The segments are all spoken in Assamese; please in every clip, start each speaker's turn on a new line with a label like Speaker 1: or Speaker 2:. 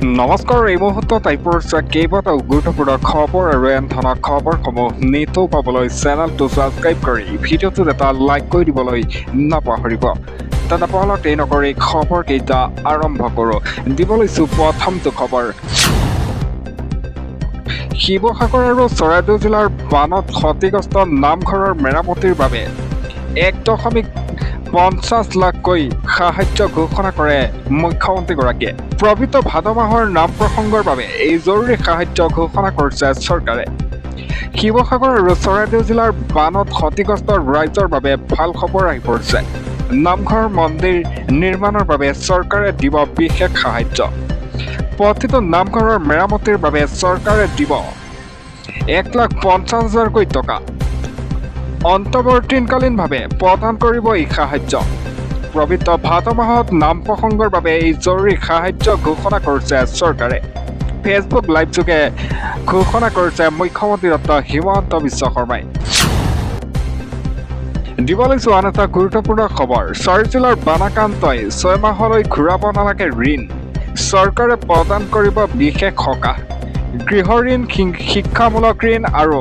Speaker 1: নমস্কাৰ, এই মুহূৰ্তত টাইপৰ কেইবাটাও গুৰুত্বপূৰ্ণ খবৰ আৰু এন ধৰণৰ খবৰসমূহ নিতৌ পাবলৈ চেনেলটো ছাবস্ক্ৰাইব কৰি ভিডিঅ'টোত এটা লাইক কৰি দিবলৈ নাপাহৰিব। তেনে পলক দেৰি নকৰি খবৰকেইটা আৰম্ভ কৰোঁ। দিব লৈছোঁ প্ৰথমটো খবৰ। শিৱসাগৰ আৰু চৰাইদেউ জিলাৰ বানত ক্ষতিগ্ৰস্ত নামঘৰৰ মেৰামতিৰ বাবে 1.50 লাখকৈ সাহায্য ঘোষণা কৰে মুখ্যমন্ত্ৰীগৰাকীয়ে। পবিত্ৰ ভাদ মাহৰ নাম প্ৰসংগৰ বাবে এই জৰুৰী সাহায্য ঘোষণা কৰিছে চৰকাৰে। শিৱসাগৰ আৰু চৰাইদেউ জিলাৰ বানত ক্ষতিগ্ৰস্ত ৰাইজৰ বাবে ভাল খবৰ আহি পৰিছে। নামঘৰ মন্দিৰ নিৰ্মাণৰ বাবে চৰকাৰে দিব বিশেষ সাহায্য। প্ৰতিটো নামঘৰৰ মেৰামতিৰ বাবে চৰকাৰে দিব 1,50,000কৈ টকা। অন্তৱৰ্তীকালীনভাৱে প্ৰদান কৰিব এই সাহায্য। পবিত্ৰ ভাদ মাহত নাম প্ৰসংগৰ বাবে এই জৰুৰী সাহায্য ঘোষণা কৰিছে চৰকাৰে। ফেচবুক লাইভযোগে ঘোষণা কৰিছে মুখ্যমন্ত্ৰী ডক্টৰ হিমন্ত বিশ্ব শৰ্মাই। দিব লৈছোঁ আন এটা গুৰুত্বপূৰ্ণ খবৰ। 4 জিলাৰ বানাক্ৰান্তই 6 মাহলৈ ঘূৰাব নালাগে ঋণ, চৰকাৰে প্ৰদান কৰিব বিশেষ সকাহ। গৃহ ঋণ, শিক্ষামূলক ঋণ আৰু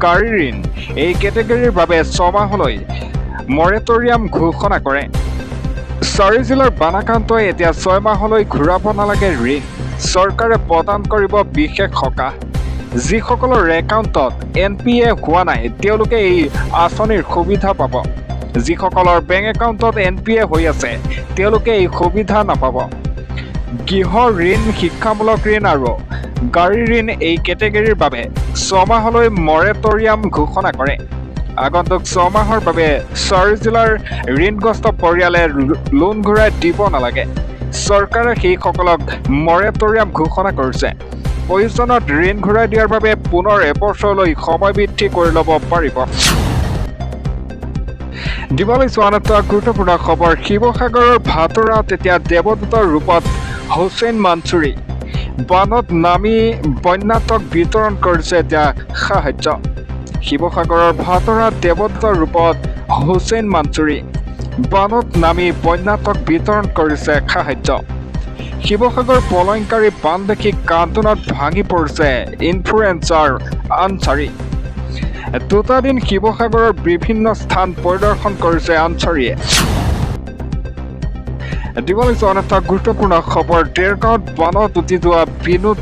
Speaker 1: গাড়ী ঋণ এই কেটেগৰীৰ বাবে 6 মাহলৈ মৰেটৰিয়াম ঘোষণা কৰে। 4 জিলাৰ বানাক্ৰান্তই এতিয়া 6 মাহলৈ ঘূৰাব নালাগে ঋণ, চৰকাৰে প্ৰদান কৰিব বিশেষ সকাহ। যিসকলৰ একাউণ্টত NPA হোৱা নাই তেওঁলোকে এই আঁচনিৰ সুবিধা পাব। যিসকলৰ বেংক একাউণ্টত NPA হৈ আছে তেওঁলোকে এই সুবিধা নাপাব। গৃহ ঋণ, শিক্ষামূলক ঋণ আৰু গাড়ী ঋণ এই কেটেগৰীৰ বাবে 6 মাহলৈ মৰেটৰিয়াম ঘোষণা কৰে। আগন্তুক 6 মাহৰ বাবে 4 জিলাৰ ঋণগ্ৰস্ত পৰিয়ালে লোন ঘূৰাই দিব নালাগে। চৰকাৰে সেইসকলক মৰেটৰিয়াম ঘোষণা কৰিছে। প্ৰয়োজনত ঋণ ঘূৰাই দিয়াৰ বাবে পুনৰ এবছৰলৈ সময় বৃদ্ধি কৰি ল'ব পাৰিব। দিব লৈছোঁ আন এটা গুৰুত্বপূৰ্ণ খবৰ। শিৱসাগৰৰ ভাটৌৰাত এতিয়া দেৱদূতৰ ৰূপত হুছেইন মানচুৰী। বানত নামি বন্যাতক বিতৰণ কৰিছে এতিয়া সাহায্য। শিৱসাগৰৰ ভাটৌৰাত দেৱদূতৰ ৰূপত হুছেইন মানচুৰী। বানত নামি বন্যাতক বিতৰণ কৰিছে সাহায্য। শিৱসাগৰ পলয়ংকাৰী বান দেখি কান্দোনত ভাঙি পৰিছে ইনফ্লুৱেঞ্চাৰ আনচাৰী। 2টা দিন শিৱসাগৰৰ বিভিন্ন স্থান পৰিদৰ্শন কৰিছে আনচাৰীয়ে। দিব লৈছোঁ আন এটা গুৰুত্বপূৰ্ণ খবৰ। দেৰগাঁৱত বানত উটি যোৱা বিনোদ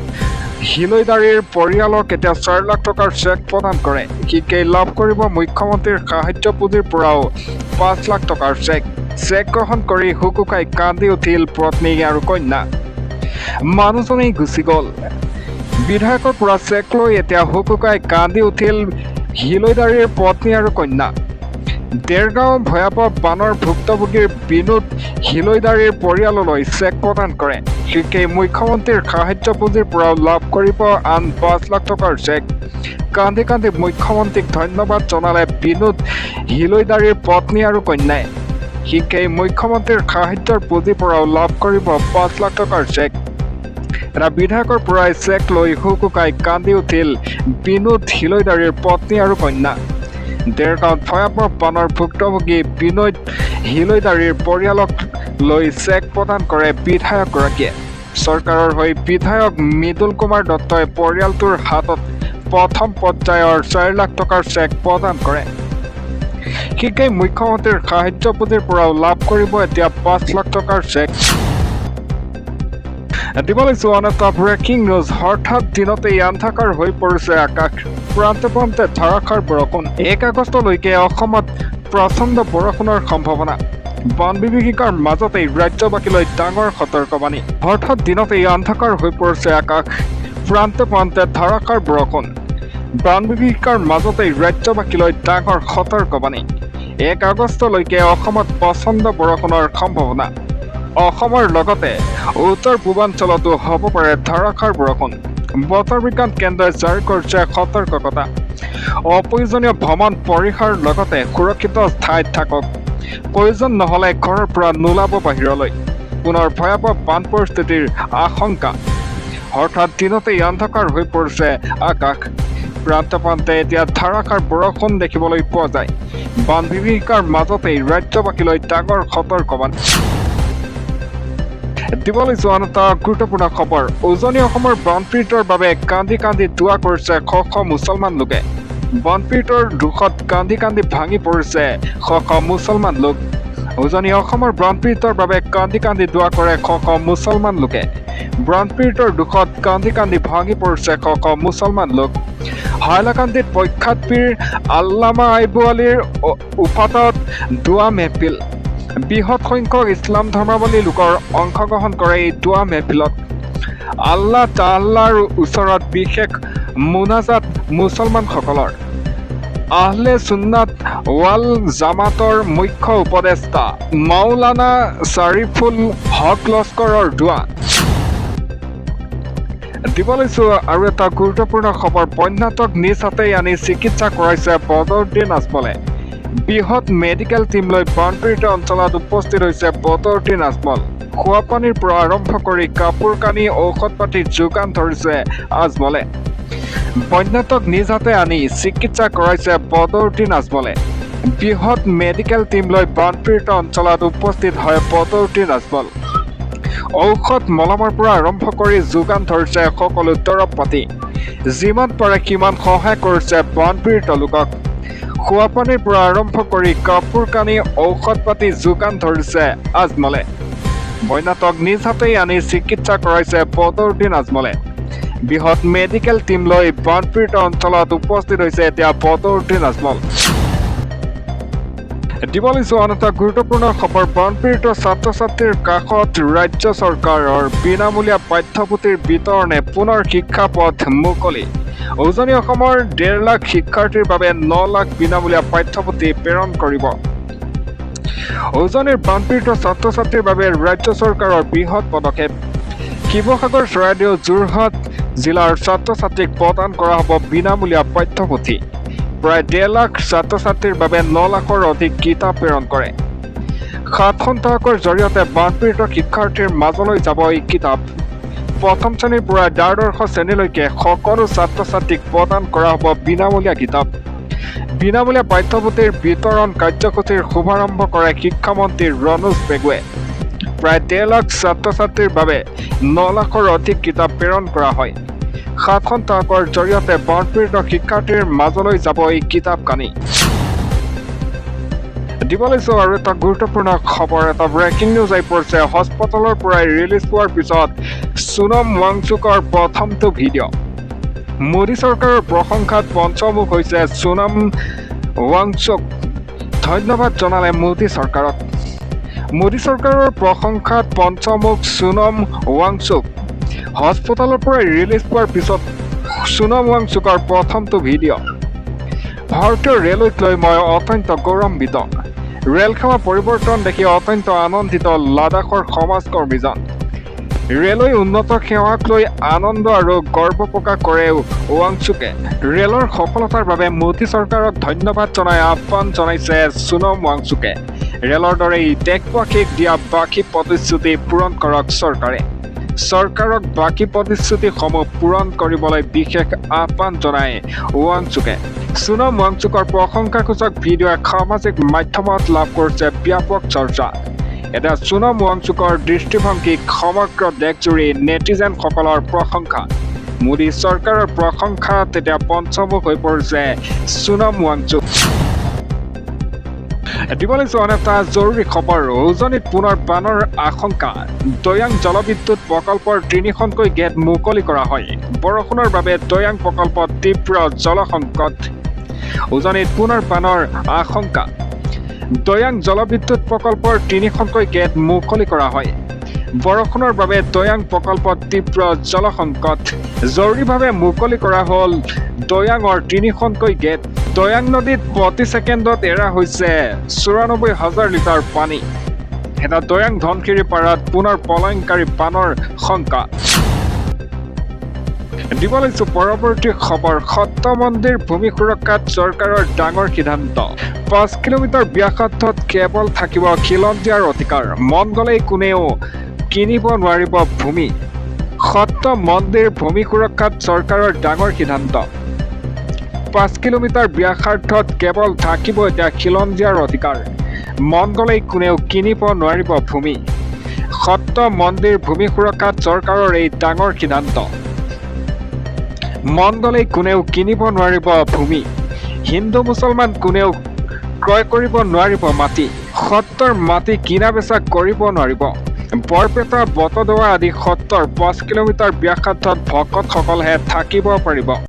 Speaker 1: হিলৈদাৰীৰ পৰিয়ালক এতিয়া 4 লাখ টকাৰ চেক প্ৰদান কৰে। শীঘ্ৰেই লাভ কৰিব মুখ্যমন্ত্ৰীৰ সাহায্য পুঁজিৰ পৰাও 5 লাখ টকাৰ চেক। চেক গ্ৰহণ কৰি হুকুকাই কান্দি উঠিল পত্নী আৰু কন্যা। মানুহজনেই গুচি গ'ল। বিধায়কৰ পৰা চেক লৈ এতিয়া হুকুকাই কান্দি উঠিল হিলৈদাৰীৰ পত্নী আৰু কন্যা। দেৰগাঁও ভয়াৱহ বানৰ ভুক্তভোগীৰ বিনোদ হিলৈদাৰীৰ পৰিয়াললৈ চেক প্ৰদান কৰে। শীঘ্ৰেই মুখ্যমন্ত্ৰীৰ সাহায্য পুঁজিৰ পৰাও লাভ কৰিব আন 5 লাখ টকাৰ চেক। কান্দি কান্দি মুখ্যমন্ত্ৰীক ধন্যবাদ জনালে বিনোদ হিলৈদাৰীৰ পত্নী আৰু কন্যাই। শীঘ্ৰেই মুখ্যমন্ত্ৰীৰ সাহায্যৰ পুঁজিৰ পৰাও লাভ কৰিব 5 লাখ টকাৰ চেক। এটা বিধায়কৰ পৰাই চেক লৈ হুকুকাই কান্দি উঠিল বিনোদ হিলৈদাৰীৰ পত্নী আৰু কন্যা। দেৰগাঁৱত ভয়াৱহ বানৰ ভুক্তভোগী বিনোদ হিলৈদাৰীৰ পৰিয়ালক লৈ চেক প্ৰদান কৰে বিধায়কগৰাকীয়ে। চৰকাৰৰ হৈ বিধায়ক মৃদুল কুমাৰ দত্তই পৰিয়ালটোৰ হাতত প্ৰথম পৰ্যায়ৰ 4 লাখ টকাৰ চেক প্ৰদান কৰে। শীঘ্ৰেই মুখ্যমন্ত্ৰীৰ সাহায্য পুঁজিৰ পৰাও লাভ কৰিব এতিয়া 5 লাখ টকাৰ চেক। দিব লৈছোঁ আন এটা ব্ৰেকিং নিউজ। হঠাৎ দিনতেই আন্ধাকাৰ হৈ পৰিছে আকাশ। প্ৰান্তে প্ৰান্তে ধাৰাসাৰ বৰষুণ। 1 আগষ্টলৈকে অসমত প্ৰচণ্ড বৰষুণৰ সম্ভাৱনা। বান বিভীষিকাৰ মাজতেই ৰাজ্যবাসীলৈ ডাঙৰ সতৰ্কবাণী। হঠাৎ দিনতেই আন্ধাকাৰ হৈ পৰিছে আকাশ। প্ৰান্তে প্ৰান্তে ধাৰাসাৰ বৰষুণ। বান বিভীষিকাৰ মাজতেই ৰাজ্যবাসীলৈ ডাঙৰ সতৰ্কবাণী। 1 আগষ্টলৈকে অসমত প্ৰচণ্ড বৰষুণৰ সম্ভাৱনা। অসমৰ লগতে উত্তৰ পূৰ্বাঞ্চলতো হ'ব পাৰে ধাৰাসাৰ বৰষুণ। বতৰ বিজ্ঞান কেন্দ্ৰই জাৰি কৰিছে সতৰ্কতা। অপ্ৰয়োজনীয় ভ্ৰমণ পৰিহাৰ লগতে সুৰক্ষিত ঠাইত থাকক। প্ৰয়োজন নহ'লে ঘৰৰ পৰা নোলাব বাহিৰলৈ। পুনৰ ভয়াৱহ বান পৰিস্থিতিৰ আশংকা। হঠাৎ দিনতেই অন্ধকাৰ হৈ পৰিছে আকাশ। প্ৰান্তে প্ৰান্তে এতিয়া ধাৰাসাৰ বৰষুণ দেখিবলৈ পোৱা যায়। বান বিভীষিকাৰ মাজতেই ৰাজ্যবাসীলৈ ডাঙৰ সতৰ্কবাণী। দিবলৈ যোৱা আন এটা গুৰুত্বপূৰ্ণ খবৰ উজনি অসমৰ বানপীড়িতৰ বাবে কান্দি কান্দি দোৱা কৰিছে শ শ মুছলমান লোকে বানপীড়িতৰ দুখত কান্দি কান্দি ভাঙি পৰিছে শ শ মুছলমান লোক উজনি অসমৰ বানপীড়িতৰ বাবে কান্দি কান্দি দোৱা কৰে শ শ মুছলমান লোকে বানপীড়িতৰ দুখত কান্দি কান্দি ভাঙি পৰিছে শ শ মুছলমান লোক হাইলাকান্দিত প্ৰখ্যাত পীৰ আল্লামা আইবু আলীৰ উপাতত দোৱা মেহফিল বৃহৎ সংখ্যক ইছলাম ধৰ্মাৱলম্বী লোকৰ অংশগ্ৰহণ কৰে এই দোৱা মেহফিলত আল্লাহ তাআলাৰ ওচৰত বিশেষ মুনাজাত মুছলমানসকলৰ আহলে সুন্নাত ৱাল জামাতৰ মুখ্য উপদেষ্টা মাওলানা শ্বাৰিফুল হক লস্কৰৰ দোৱা দিবলৈছো আৰু এটা গুৰুত্বপূৰ্ণ খবৰ পঞ্চায়তক নিজ হাতেই আনি চিকিৎসা কৰাইছে বদৰুদ্দিন আজমলে বৃহৎ মেডিকেল টিম লৈ বানপীড়িত অঞ্চলত উপস্থিত হৈছে বদৰুদ্দিন আজমল খোৱাপানীৰ পৰা আৰম্ভ কৰি কাপোৰ কানি ঔষধ পাতি যোগান ধৰিছে আজমলে পঞ্চায়তক নিজ হাতে আনি চিকিৎসা কৰাইছে বদৰুদ্দিন আজমলে বৃহৎ মেডিকেল টিম লৈ বানপীড়িত অঞ্চলত উপস্থিত হয় বদৰুদ্দিন আজমল ঔষধ মলমৰ পৰা আৰম্ভ কৰি যোগান ধৰিছে সকলো দৰৱ পাতি যিমান পাৰে সিমান সহায় কৰিছে বানপীড়িত লোকক খোৱাপানীৰ পৰা আৰম্ভ কৰি কাপোৰ কানি ঔষধ পাতি যোগান ধৰিছে আজমলে পঞ্চায়তক নিজ হাতেই আনি চিকিৎসা কৰাইছে বদৰুদ্দিন আজমলে বৃহৎ মেডিকেল টিম লৈ বানপীড়িত অঞ্চলত উপস্থিত হৈছে এতিয়া বদৰুদ্দিন আজমল দিবলৈ যোৱা আন এটা গুৰুত্বপূৰ্ণ খবৰ বানপীড়িত ছাত্ৰ ছাত্ৰীৰ কাষত ৰাজ্য চৰকাৰৰ বিনামূলীয়া পাঠ্যপুথিৰ বিতৰণে পুনৰ শিক্ষা পথ মুকলি উজনি অসমৰ 1.5 লাখ শিক্ষাৰ্থীৰ বাবে 9 লাখ বিনামূলীয়া পাঠ্যপুথি প্ৰেৰণ কৰিব উজনিৰ বানপীড়িত ছাত্ৰ ছাত্ৰীৰ বাবে ৰাজ্য চৰকাৰৰ বৃহৎ পদক্ষেপ শিৱসাগৰ চৰাইদেউ যোৰহাট জিলাৰ ছাত্ৰ ছাত্ৰীক প্ৰদান কৰা হ'ব বিনামূলীয়া পাঠ্যপুথি প্ৰায় 1.5 লাখ ছাত্ৰ ছাত্ৰীৰ বাবে 9 লাখৰ অধিক কিতাপ প্ৰেৰণ কৰে 7 সপ্তাহৰ জৰিয়তে বানপীড়িত শিক্ষাৰ্থীৰ মাজলৈ যাব এই কিতাপ প্ৰথম শ্ৰেণীৰ পৰা দ্বাদশ শ্ৰেণীলৈকে সকলো ছাত্ৰ ছাত্ৰীক প্ৰদান কৰা হ'ব বিনামূলীয়া কিতাপ বিনামূলীয়া পাঠ্যপুথিৰ বিতৰণ কাৰ্যসূচীৰ শুভাৰম্ভ কৰে শিক্ষামন্ত্ৰী ৰণোজ পেগুৱে প্ৰায় 1.5 লাখ ছাত্ৰ ছাত্ৰীৰ বাবে 9 লাখৰ অধিক কিতাপ প্ৰেৰণ কৰা হয় 7 সপ্তাহৰ জৰিয়তে বানপীড়িত শিক্ষাৰ্থীৰ মাজলৈ যাব এই কিতাপ কানি দিবলৈছো আৰু এটা গুৰুত্বপূৰ্ণ খবৰ এটা ব্ৰেকিং নিউজ আহি পৰিছে হস্পিটেলৰ পৰাই ৰিলিজ পোৱাৰ পিছত সোনম ৱাংচুকৰ প্ৰথমটো ভিডিঅ' মোদী চৰকাৰৰ প্ৰশংসাত পঞ্চমুখ হৈছে সোনম ৱাংচুক ধন্যবাদ জনালে মোদী চৰকাৰক মোদী চৰকাৰৰ প্ৰশংসাত পঞ্চমুখ সোনম ৱাংচুক হস্পিটেলৰ পৰাই ৰিলিজ পোৱাৰ পিছত সোনম ৱাংচুকৰ প্ৰথমটো ভিডিঅ' ভাৰতীয় ৰেলৱেক লৈ মই অত্যন্ত গৌৰৱান্বিত ৰেল সেৱা পৰিৱৰ্তন দেখি অত্যন্ত আনন্দিত লাডাখৰ সমাজকৰ্মীজন ৰেলৱে উন্নত সেৱাক লৈ আনন্দ আৰু গৰ্ব প্ৰকাশ কৰে ৱাংচুকে ৰেলৰ সফলতাৰ বাবে মোদী চৰকাৰক ধন্যবাদ জনাই আহ্বান জনাইছে সোনম ৱাংচুকে ৰেলৰ দৰে দেশবাসীক দিয়া বাকী প্ৰতিশ্ৰুতি পূৰণ কৰক চৰকাৰক বাকী প্ৰতিশ্ৰুতিসমূহ পূৰণ কৰিবলৈ বিশেষ আহ্বান জনাই ৱাংচুকে সোনম ৱাংচুকৰ প্ৰশংসাসূচক ভিডিঅ'য়ে সামাজিক মাধ্যমত লাভ কৰিছে ব্যাপক চৰ্চা এটা সোনম ৱাংচুকৰ দৃষ্টিভংগীক সমগ্ৰ দেশজুৰি নেটিজেনসকলৰ প্ৰশংসা মোদী চৰকাৰৰ প্ৰশংসাত এতিয়া পঞ্চমুখ হৈ পৰিছে সোনম ৱাংচুক দিবলৈ যোৱা এটা জৰুৰী খবৰ উজনিত পুনৰ বানৰ আশংকা দৈয়াং জলবিদ্যুৎ প্ৰকল্পৰ 3খনকৈ গেট মুকলি কৰা হয় বৰষুণৰ বাবে দৈয়াং প্ৰকল্পত তীব্ৰ জলসংকট উজনিত পুনৰ বানৰ আশংকা দৈয়াং জলবিদ্যুৎ প্ৰকল্পৰ 3খনকৈ গেট মুকলি কৰা হয় বৰষুণৰ বাবে দৈয়াং প্ৰকল্পত তীব্ৰ জলসংকট জৰুৰীভাৱে মুকলি কৰা হ'ল দৈয়াঙৰ 3খনকৈ গেট দৈয়াং নদীত প্ৰতি ছেকেণ্ডত এৰা হৈছে 94,000 লিটাৰ পানী এটা দৈয়াং ধনশিৰি পাৰাত পুনৰ পলায়নকাৰী বানৰ শংকা দিবলৈছো পৰৱৰ্তী খবৰ সত্ৰ মন্দিৰ ভূমি সুৰক্ষাত চৰকাৰৰ ডাঙৰ সিদ্ধান্ত 5 কিলোমিটাৰ ব্যাসাৰ্ধত কেৱল থাকিব খিলঞ্জীয়াৰ অধিকাৰ মন গ'লেই কোনেও কিনিব নোৱাৰিব ভূমি সত্ৰ মন্দিৰ ভূমি সুৰক্ষাত চৰকাৰৰ ডাঙৰ সিদ্ধান্ত 5 কিলোমিটাৰ ব্যাসাৰ্ধত কেৱল থাকিব এতিয়া খিলঞ্জীয়াৰ অধিকাৰ মন গ'লেই কোনেও কিনিব নোৱাৰিব ভূমি সত্ৰ মন্দিৰ ভূমি সুৰক্ষাত চৰকাৰৰ এই ডাঙৰ সিদ্ধান্ত। মণ্ডলে কোনেও কিনিব নোৱাৰিব ভূমি, হিন্দু মুছলমান কোনেও ক্ৰয় কৰিব নোৱাৰিব মাটি, সত্ৰৰ মাটি কিনা বেচা কৰিব নোৱাৰিব। বৰপেটা বটদোৱা আদি সত্ৰৰ 5 কিলোমিটাৰ ব্যাসাৰ্ধত ভকতসকলেহে থাকিব পাৰিব।